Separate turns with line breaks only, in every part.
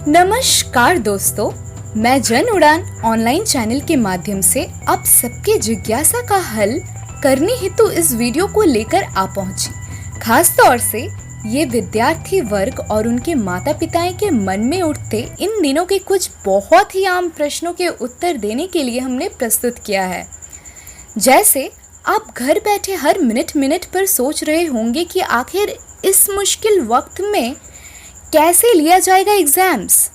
नमस्कार दोस्तों, मैं जन उड़ान ऑनलाइन चैनल के माध्यम से आप सबके जिज्ञासा का हल करने हेतु इस वीडियो को लेकर आ पहुंची। खास तौर से ये विद्यार्थी वर्ग और उनके माता पिताएं के मन में उठते इन दिनों के कुछ बहुत ही आम प्रश्नों के उत्तर देने के लिए हमने प्रस्तुत किया है। जैसे आप घर बैठे हर मिनट पर सोच रहे होंगे कि आखिर इस मुश्किल वक्त में कैसे लिया जाएगा एग्जाम्स,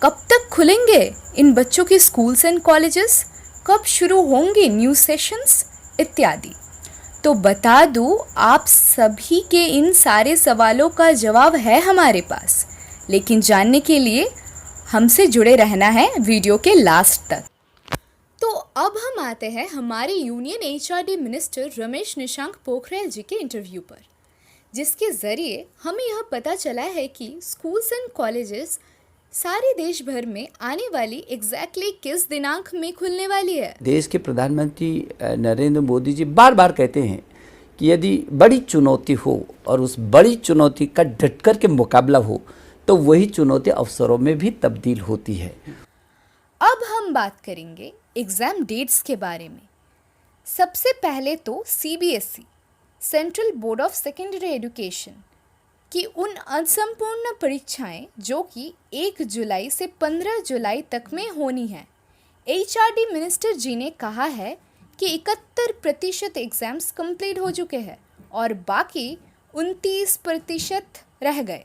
कब तक खुलेंगे इन बच्चों के स्कूल्स एंड कॉलेजेस, कब शुरू होंगे न्यू सेशंस इत्यादि। तो बता दूं, आप सभी के इन सारे सवालों का जवाब है हमारे पास, लेकिन जानने के लिए हमसे जुड़े रहना है वीडियो के लास्ट तक। तो अब हम आते हैं हमारे union HRD minister Ramesh Nishank Pokhriyal ji के इंटरव्यू पर, जिसके ज़रिए हमें यह पता चला है कि स्कूल्स एंड कॉलेजेस सारे देश भर में आने वाली एग्जैक्टली किस दिनांक में खुलने वाली है।
देश के प्रधानमंत्री नरेंद्र मोदी जी बार बार कहते हैं कि यदि बड़ी चुनौती हो और उस बड़ी चुनौती का डट कर के मुकाबला हो तो वही चुनौती अवसरों में भी तब्दील होती है।
अब हम बात करेंगे एग्ज़ाम डेट्स के बारे में। सबसे पहले तो CBSE central board of secondary education की उन असंपूर्ण परीक्षाएं जो कि 1 जुलाई से 15 जुलाई तक में होनी है। एचआरडी मिनिस्टर जी ने कहा है कि 71% एग्ज़ाम्स कंप्लीट हो चुके हैं और बाकी 29% रह गए।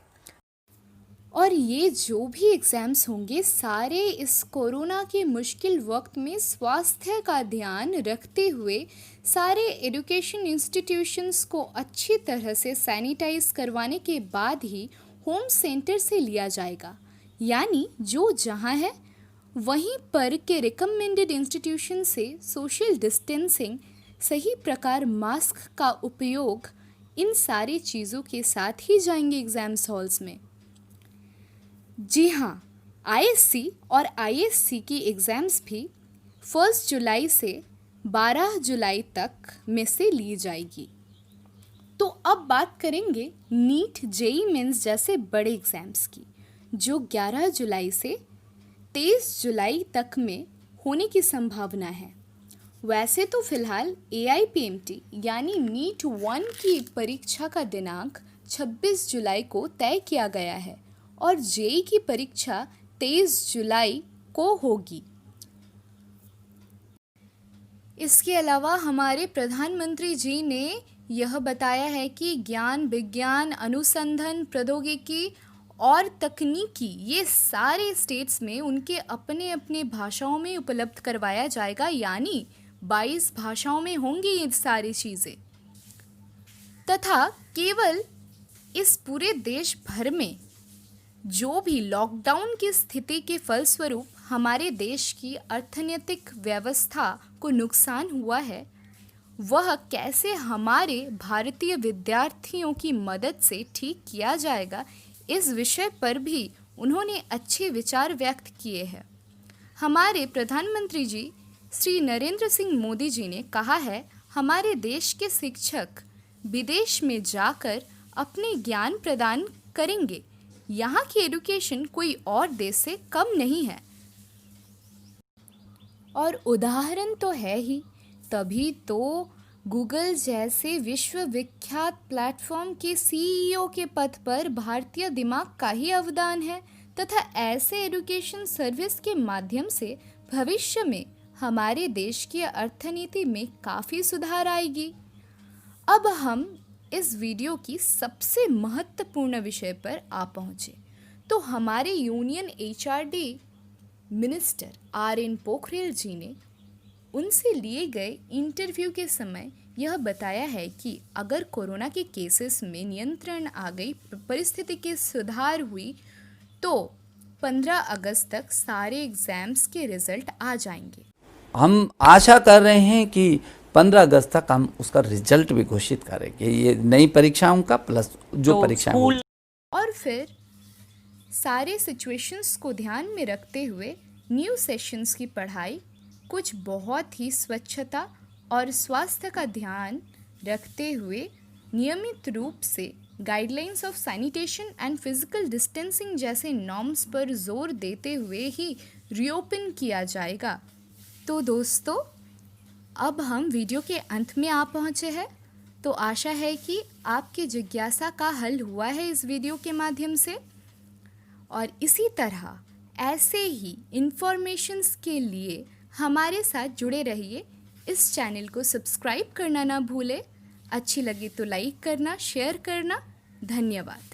और ये जो भी एग्ज़ाम्स होंगे सारे इस कोरोना के मुश्किल वक्त में स्वास्थ्य का ध्यान रखते हुए सारे एजुकेशन इंस्टीट्यूशंस को अच्छी तरह से सैनिटाइज करवाने के बाद ही होम सेंटर से लिया जाएगा। यानी जो जहां है वहीं पर के रिकमेंडेड इंस्टीट्यूशन से सोशल डिस्टेंसिंग, सही प्रकार मास्क का उपयोग, इन सारी चीज़ों के साथ ही जाएंगे एग्ज़ाम्स हॉल्स में। जी हाँ, आईएससी और आईएससी की एग्ज़ाम्स भी 1 जुलाई से 12 जुलाई तक में से ली जाएगी। तो अब बात करेंगे नीट, जेईई मेंस जैसे बड़े एग्ज़ाम्स की, जो 11 जुलाई से 23 जुलाई तक में होने की संभावना है। वैसे तो फिलहाल एआईपीएमटी यानी नीट 1 की परीक्षा का दिनांक 26 जुलाई को तय किया गया है और जेईई की परीक्षा 23 जुलाई को होगी। इसके अलावा हमारे प्रधानमंत्री जी ने यह बताया है कि ज्ञान, विज्ञान, अनुसंधान, प्रौद्योगिकी और तकनीकी ये सारे स्टेट्स में उनके अपने अपने भाषाओं में उपलब्ध करवाया जाएगा। यानी 22 भाषाओं में होंगी ये सारी चीज़ें। तथा केवल इस पूरे देश भर में जो भी लॉकडाउन की स्थिति के फलस्वरूप हमारे देश की अर्थनैतिक व्यवस्था को नुकसान हुआ है, वह कैसे हमारे भारतीय विद्यार्थियों की मदद से ठीक किया जाएगा, इस विषय पर भी उन्होंने अच्छे विचार व्यक्त किए हैं। हमारे प्रधानमंत्री जी श्री नरेंद्र सिंह मोदी जी ने कहा है, हमारे देश के शिक्षक विदेश में जाकर अपने ज्ञान प्रदान करेंगे। यहाँ की एजुकेशन कोई और देश से कम नहीं है। और उदाहरण तो है ही, तभी तो गूगल जैसे विश्वविख्यात प्लेटफॉर्म के सीईओ के पद पर भारतीय दिमाग का ही अवदान है। तथा ऐसे एजुकेशन सर्विस के माध्यम से भविष्य में हमारे देश की अर्थनीति में काफ़ी सुधार आएगी। अब हम इस वीडियो की सबसे महत्वपूर्ण विषय पर आ पहुँचे, तो हमारे union HRD minister R N. Pokhriyal ji ने उनसे लिए गए इंटरव्यू के समय यह बताया है कि अगर कोरोना के केसेस में नियंत्रण आ गई, परिस्थिति के सुधार हुई, तो 15 अगस्त तक सारे एग्ज़ाम्स के रिज़ल्ट आ जाएंगे।
हम आशा कर रहे हैं कि 15 अगस्त तक हम उसका रिजल्ट भी घोषित करेंगे, ये नई परीक्षाओं का प्लस जो परीक्षाएं होंगी।
और फिर सारे सिचुएशंस को ध्यान में रखते हुए न्यू सेशंस की पढ़ाई कुछ बहुत ही स्वच्छता और स्वास्थ्य का ध्यान रखते हुए नियमित रूप से guidelines of sanitation and physical distancing जैसे नॉर्म्स पर जोर देते हुए ही रीओपन किया जाएगा। तो दोस्तों, अब हम वीडियो के अंत में आ पहुँचे हैं। तो आशा है कि आपकी जिज्ञासा का हल हुआ है इस वीडियो के माध्यम से। और इसी तरह ऐसे ही इन्फॉर्मेशंस के लिए हमारे साथ जुड़े रहिए। इस चैनल को सब्सक्राइब करना ना भूलें। अच्छी लगे तो लाइक करना, शेयर करना। धन्यवाद।